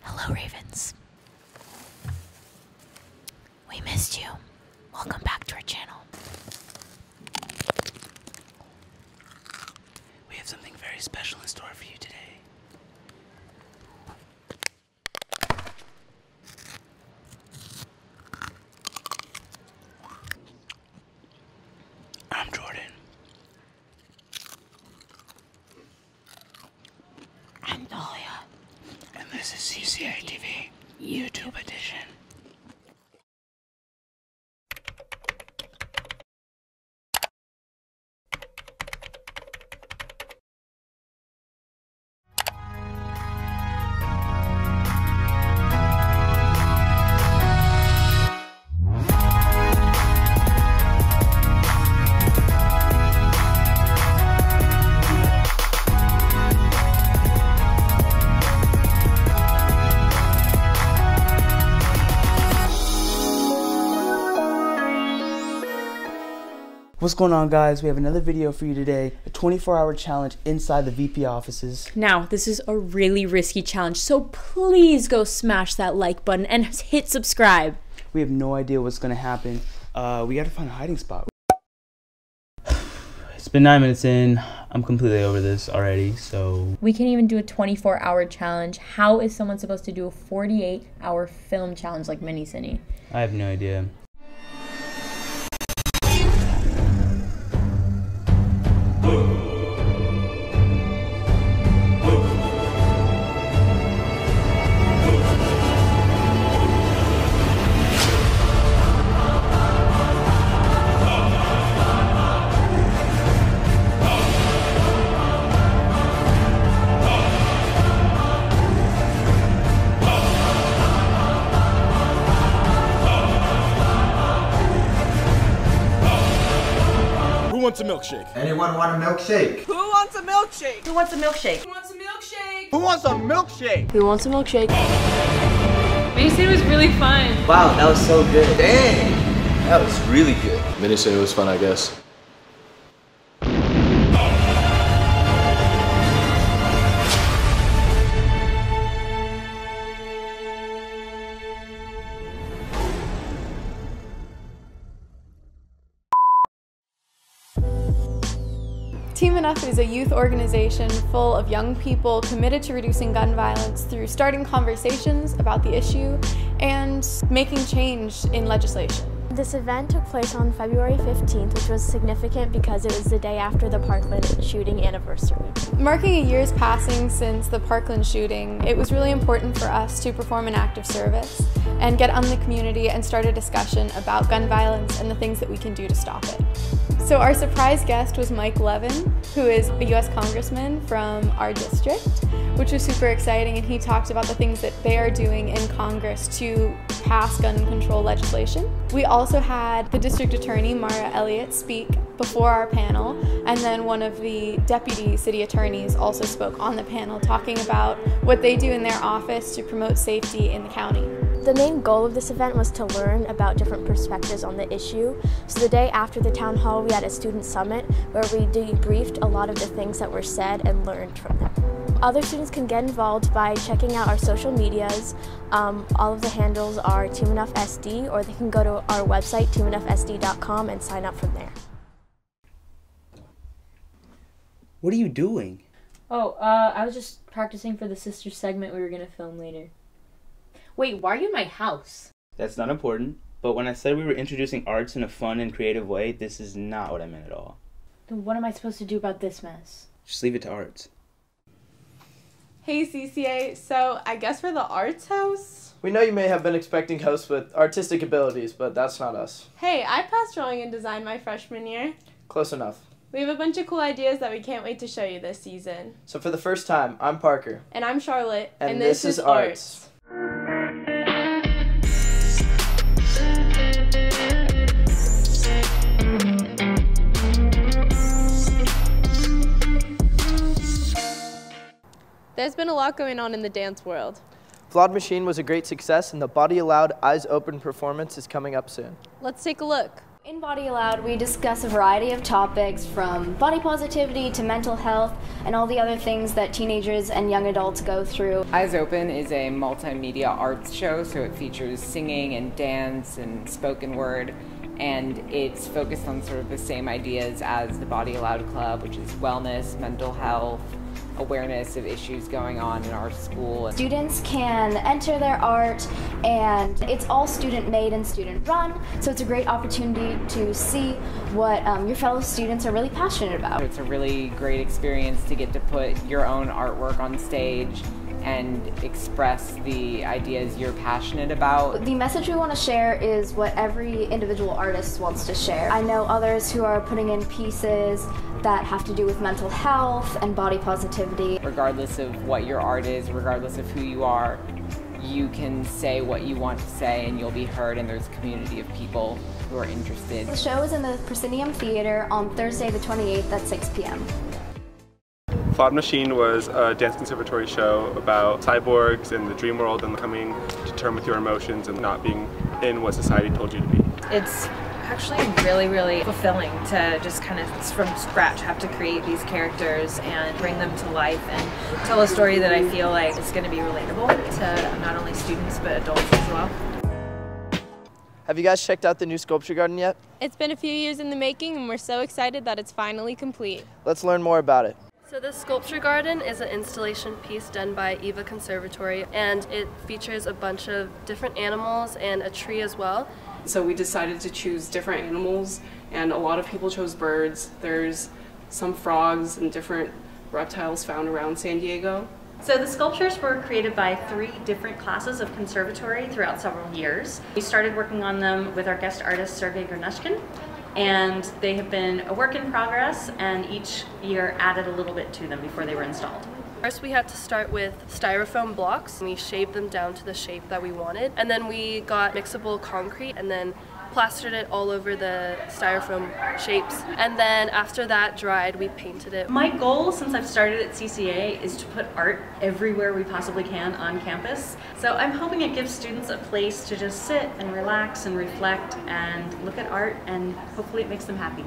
Hello, Ravens. We missed you. Welcome back to our channel. We have something very special in store for you today. I'm Jordan. I'm Dahlia. And this is CCA-TV, YouTube edition. What's going on, guys? We have another video for you today, a 24-hour challenge inside the VP offices. Now, this is a really risky challenge, so please go smash that like button and hit subscribe. We have no idea what's going to happen. We got to find a hiding spot. It's been 9 minutes in. I'm completely over this already, so... We can't even do a 24-hour challenge. How is someone supposed to do a 48-hour film challenge like Mini Cine? I have no idea. Who wants a milkshake? Anyone want a milkshake? Who wants a milkshake? Who wants a milkshake? Who wants a milkshake? Who wants a milkshake? Who wants a milkshake? Mason was really fun. Wow, that was so good. Dang, that was really good. Mini-Cine was fun, I guess. Team Enough is a youth organization full of young people committed to reducing gun violence through starting conversations about the issue and making change in legislation. This event took place on February 15th, which was significant because it was the day after the Parkland shooting anniversary. Marking a year's passing since the Parkland shooting, it was really important for us to perform an act of service and get on the community and start a discussion about gun violence and the things that we can do to stop it. So our surprise guest was Mike Levin, who is a U.S. congressman from our district, which was super exciting, and he talked about the things that they are doing in Congress to pass gun control legislation. We also had the district attorney, Mara Elliott, speak before our panel, and then one of the deputy city attorneys also spoke on the panel talking about what they do in their office to promote safety in the county. The main goal of this event was to learn about different perspectives on the issue. So the day after the town hall, we had a student summit where we debriefed a lot of the things that were said and learned from them. Other students can get involved by checking out our social medias. All of the handles are Team Enough SD, or they can go to our website, teamenoughsd.com, and sign up from there. What are you doing? Oh, I was just practicing for the sister segment we were gonna film later. Wait, why are you in my house? That's not important, but when I said we were introducing arts in a fun and creative way, this is not what I meant at all. Then what am I supposed to do about this mess? Just leave it to arts. Hey CCA, so I guess we're the arts house? We know you may have been expecting hosts with artistic abilities, but that's not us. Hey, I passed drawing and design my freshman year. Close enough. We have a bunch of cool ideas that we can't wait to show you this season. So for the first time, I'm Parker. And I'm Charlotte. And this is Arts. There's been a lot going on in the dance world. Flawed Machine was a great success, and the Body Allowed, Eyes Open performance is coming up soon. Let's take a look. In Body Aloud, we discuss a variety of topics from body positivity to mental health and all the other things that teenagers and young adults go through. Eyes Open is a multimedia arts show, so it features singing and dance and spoken word, and it's focused on sort of the same ideas as the Body Aloud Club, which is wellness, mental health, awareness of issues going on in our school. Students can enter their art, and it's all student made and student run, so it's a great opportunity to see what your fellow students are really passionate about. It's a really great experience to get to put your own artwork on stage and express the ideas you're passionate about. The message we want to share is what every individual artist wants to share. I know others who are putting in pieces that have to do with mental health and body positivity. Regardless of what your art is, regardless of who you are, you can say what you want to say and you'll be heard, and there's a community of people who are interested. The show is in the Proscenium Theater on Thursday the 28th at 6 p.m. Thought Machine was a dance conservatory show about cyborgs and the dream world and coming to terms with your emotions and not being in what society told you to be. It's actually really fulfilling to just kind of from scratch have to create these characters and bring them to life and tell a story that I feel like is going to be relatable to not only students but adults as well. Have you guys checked out the new sculpture garden yet? It's been a few years in the making and we're so excited that it's finally complete. Let's learn more about it. So the sculpture garden is an installation piece done by Eva Conservatory, and it features a bunch of different animals and a tree as well. So we decided to choose different animals, and a lot of people chose birds. There's some frogs and different reptiles found around San Diego. So the sculptures were created by 3 different classes of conservatory throughout several years. We started working on them with our guest artist Sergei Gernushkin, and they have been a work in progress, and each year added a little bit to them before they were installed. First we had to start with styrofoam blocks. We shaped them down to the shape that we wanted, and then we got mixable concrete and then plastered it all over the styrofoam shapes, and then after that dried we painted it. My goal since I've started at CCA is to put art everywhere we possibly can on campus. So I'm hoping it gives students a place to just sit and relax and reflect and look at art, and hopefully it makes them happy.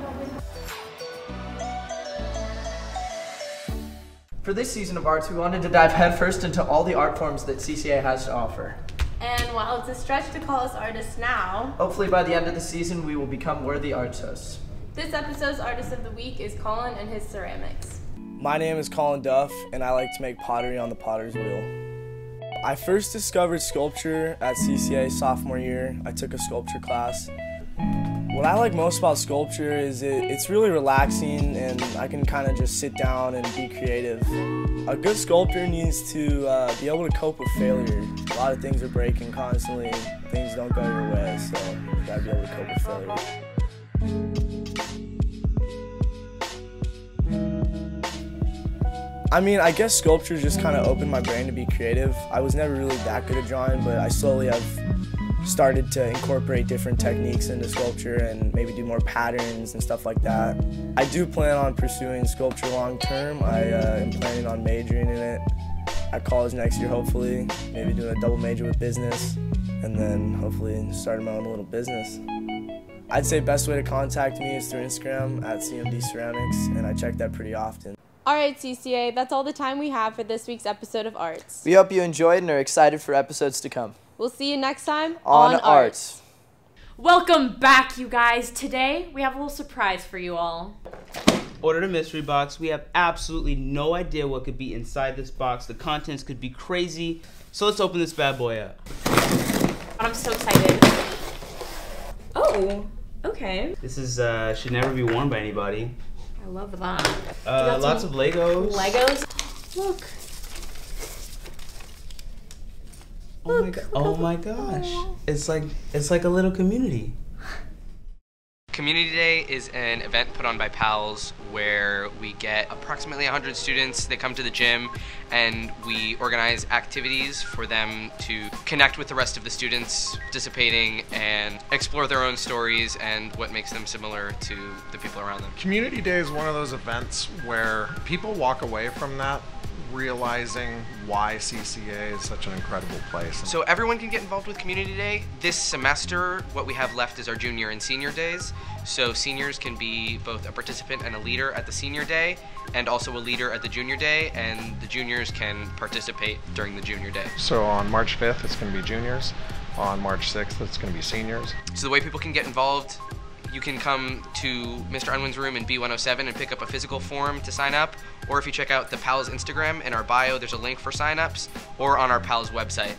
For this season of arts, we wanted to dive headfirst into all the art forms that CCA has to offer. And while it's a stretch to call us artists now, hopefully by the end of the season we will become worthy arts hosts. This episode's Artist of the Week is Colin and his ceramics. My name is Colin Duff, and I like to make pottery on the potter's wheel. I first discovered sculpture at CCA sophomore year. I took a sculpture class. What I like most about sculpture is it's really relaxing, and I can kind of just sit down and be creative. A good sculptor needs to be able to cope with failure. A lot of things are breaking constantly, and things don't go your way, so you gotta be able to cope with failure. I mean, I guess sculpture just kind of opened my brain to be creative. I was never really that good at drawing, but I slowly have started to incorporate different techniques into sculpture and maybe do more patterns and stuff like that. I do plan on pursuing sculpture long term. I am planning on majoring in it at college next year, hopefully. Maybe doing a double major with business, and then hopefully starting my own little business. I'd say best way to contact me is through Instagram at CMD Ceramics, and I check that pretty often. Alright CCA, that's all the time we have for this week's episode of Arts. We hope you enjoyed and are excited for episodes to come. We'll see you next time on Arts. Welcome back, you guys. Today, we have a little surprise for you all. Ordered a mystery box. We have absolutely no idea what could be inside this box. The contents could be crazy. So let's open this bad boy up. I'm so excited. Oh, okay. This is, should never be worn by anybody. I love that. Lots of Legos. Legos. Look. Oh my gosh. It's like a little community. Community Day is an event put on by PALS where we get approximately 100 students. They come to the gym and we organize activities for them to connect with the rest of the students, participating and explore their own stories and what makes them similar to the people around them. Community Day is one of those events where people walk away from that realizing why CCA is such an incredible place. So everyone can get involved with Community Day. This semester, what we have left is our junior and senior days. So seniors can be both a participant and a leader at the senior day, and also a leader at the junior day, and the juniors can participate during the junior day. So on March 5th, it's going to be juniors. On March 6th, it's going to be seniors. So the way people can get involved, you can come to Mr. Unwin's room in B107 and pick up a physical form to sign up, or if you check out the PALS Instagram, in our bio there's a link for sign-ups, or on our PALS website.